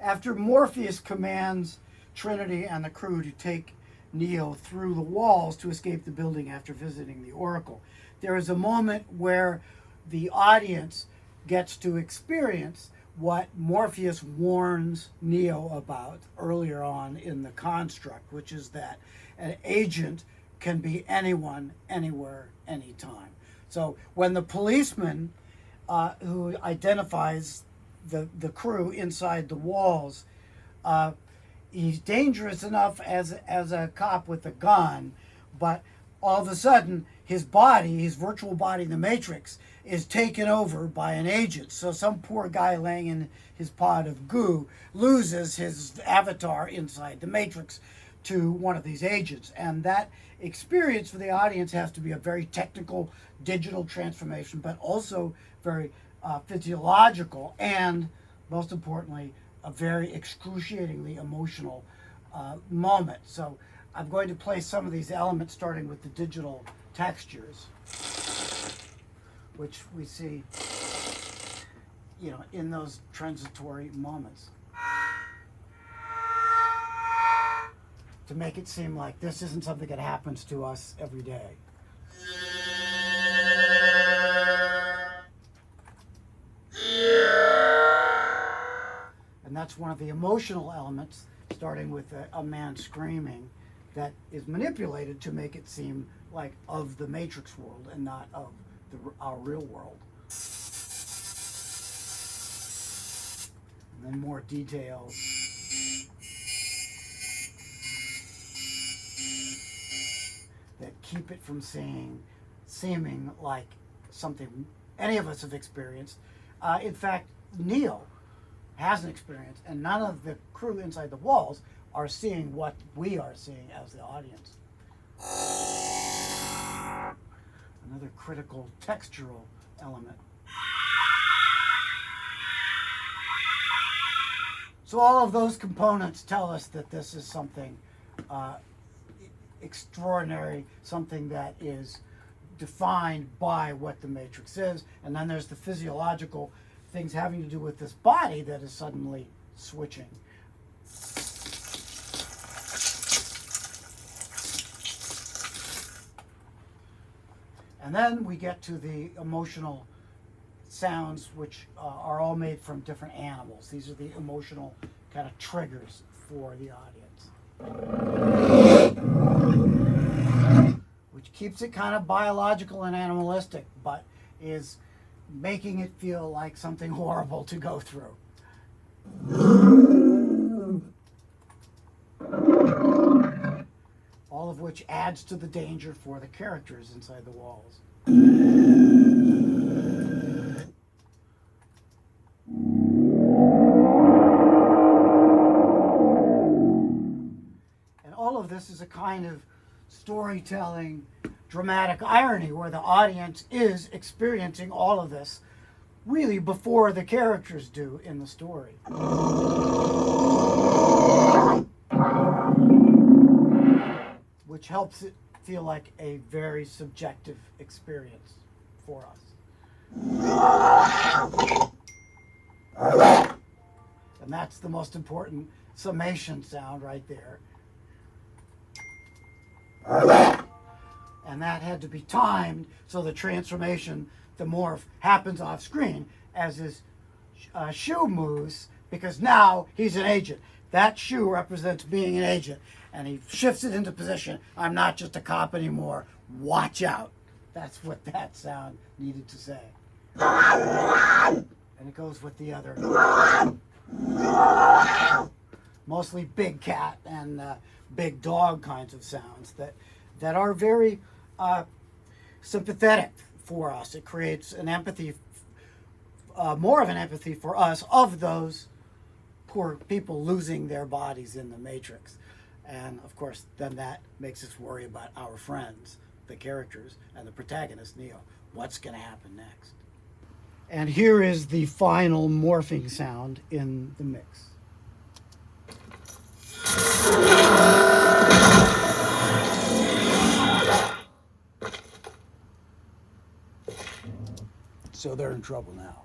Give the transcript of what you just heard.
After Morpheus commands Trinity and the crew to take Neo through the walls to escape the building after visiting the Oracle, there is a moment where the audience gets to experience what Morpheus warns Neo about earlier on in the construct, which is that an agent can be anyone, anywhere, anytime. So when the policeman who identifies the crew inside the walls, he's dangerous enough as a cop with a gun, but all of a sudden his body, his virtual body in the Matrix, is taken over by an agent. So some poor guy laying in his pod of goo loses his avatar inside the Matrix to one of these agents. And that experience for the audience has to be a very technical digital transformation, but also very physiological, and most importantly, a very excruciatingly emotional moment. So I'm going to play some of these elements, starting with the digital textures, which we see, in those transitory moments, to make it seem like this isn't something that happens to us every day. And that's one of the emotional elements, starting with a man screaming, that is manipulated to make it seem like of the Matrix world and not of our real world. And then more details. That keep it from seeming like something any of us have experienced. In fact, Neo hasn't experienced, and none of the crew inside the walls are seeing what we are seeing as the audience. Another critical textural element. So all of those components tell us that this is something extraordinary, something that is defined by what the Matrix is. And then there's the physiological things having to do with this body that is suddenly switching. And then we get to the emotional sounds, which are all made from different animals. These are the emotional kind of triggers for the audience, which keeps it kind of biological and animalistic, but is making it feel like something horrible to go through. All of which adds to the danger for the characters inside the walls. And all of this is a kind of storytelling, dramatic irony where the audience is experiencing all of this really before the characters do in the story. Which helps it feel like a very subjective experience for us. And that's the most important summation sound right there. And that had to be timed so the transformation, the morph, happens off screen as his shoe moves, because now he's an agent. That shoe represents being an agent, and he shifts it into position. I'm not just a cop anymore. Watch out. That's what that sound needed to say. And it goes with the other, mostly big cat and big dog kinds of sounds that are very sympathetic for us. It creates an empathy, more of an empathy for us of those poor people losing their bodies in the Matrix. And of course, then that makes us worry about our friends, the characters, and the protagonist, Neo. What's going to happen next? And here is the final morphing sound in the mix. So they're in trouble now.